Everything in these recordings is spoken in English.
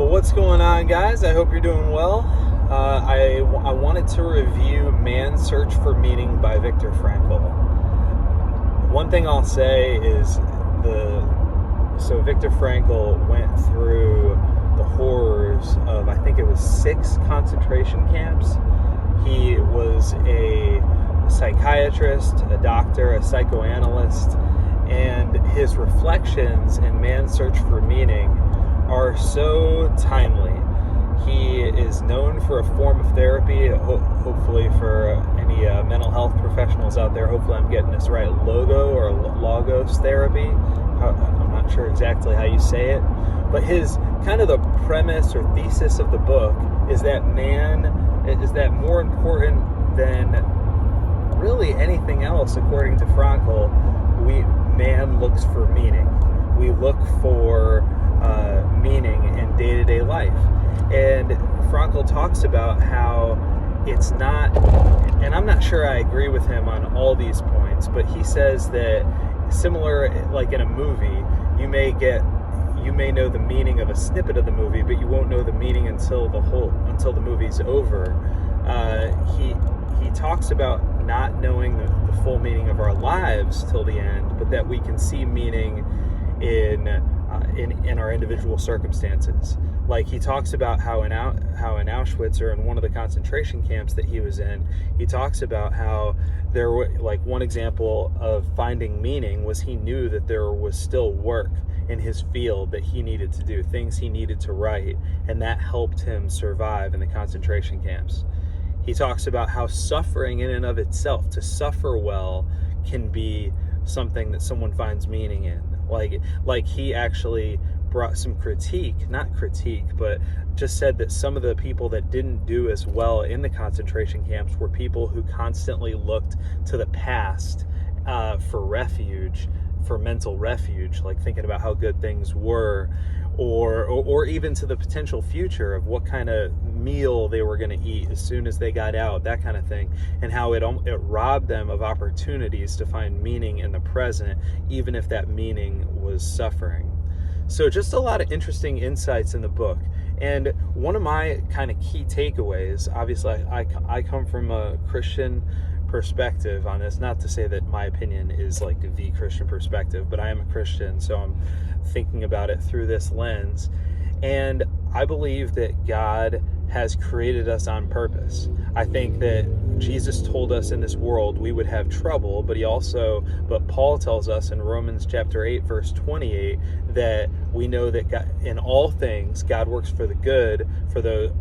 Well, what's going on, guys? I hope you're doing well. I wanted to review Man's Search for Meaning by Viktor Frankl. One thing I'll say is Viktor Frankl went through the horrors of, I think it was 6 concentration camps. He was a psychiatrist, a doctor, a psychoanalyst, and his reflections in Man's Search for Meaning are so timely. He is known for a form of therapy, hopefully for any mental health professionals out there, hopefully I'm getting this right, logos therapy. I'm not sure exactly how you say it, but his kind of the premise or thesis of the book is that more important than really anything else, according to Frankl. Man looks for meaning. We look for meaning in day-to-day life. And Frankl talks about how it's not, and I'm not sure I agree with him on all these points, but he says that similar, like in a movie, you may know the meaning of a snippet of the movie, but you won't know the meaning until the movie's over. He talks about not knowing the full meaning of our lives till the end, but that we can see meaning in our individual circumstances. Like he talks about how in Auschwitz, or in one of the concentration camps that he was in, he talks about how there were, like, one example of finding meaning was he knew that there was still work in his field that he needed to do, things he needed to write, and that helped him survive in the concentration camps. He talks about how suffering in and of itself, to suffer well, can be something that someone finds meaning in. Like he actually brought some but just said that some of the people that didn't do as well in the concentration camps were people who constantly looked to the past for refuge, for mental refuge, like thinking about how good things were, or even to the potential future of what kind of meal they were going to eat as soon as they got out, that kind of thing, and how it robbed them of opportunities to find meaning in the present, even if that meaning was suffering. So just a lot of interesting insights in the book. And one of my kind of key takeaways, obviously I come from a Christian perspective on this, not to say that my opinion is like the Christian perspective, but I am a Christian, so I'm thinking about it through this lens. And I believe that God has created us on purpose. I think that Jesus told us in this world we would have trouble, but Paul tells us in Romans chapter 8, verse 28, that we know that God, in all things, God works for the good for those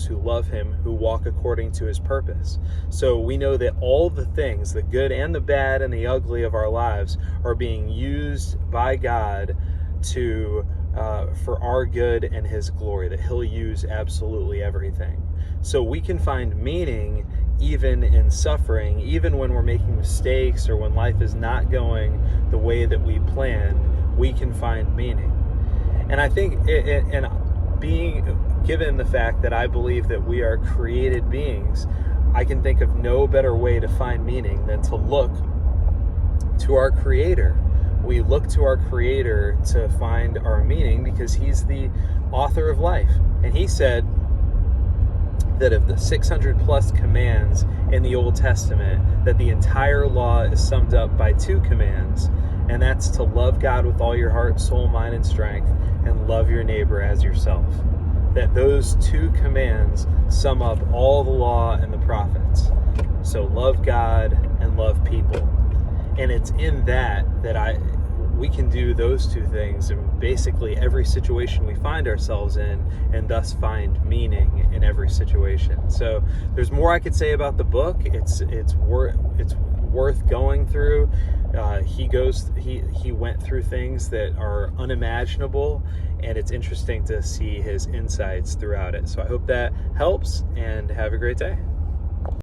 who love him, who walk according to his purpose. So we know that all the things, the good and the bad and the ugly of our lives, are being used by God for our good and his glory, that he'll use absolutely everything. So we can find meaning even in suffering, even when we're making mistakes or when life is not going the way that we planned, we can find meaning. And I think, being given the fact that I believe that we are created beings, I can think of no better way to find meaning than to look to our Creator. We look to our Creator to find our meaning because he's the author of life. And he said that of the 600 plus commands in the Old Testament, that the entire law is summed up by 2 commands, and that's to love God with all your heart, soul, mind, and strength, and love your neighbor as yourself. That those 2 commands sum up all the law and the prophets. So love God and love people. And it's in that we can do those 2 things in basically every situation we find ourselves in, and thus find meaning in every situation. So there's more I could say about the book. It's worth going through. He went through things that are unimaginable, and it's interesting to see his insights throughout it. So I hope that helps, and have a great day.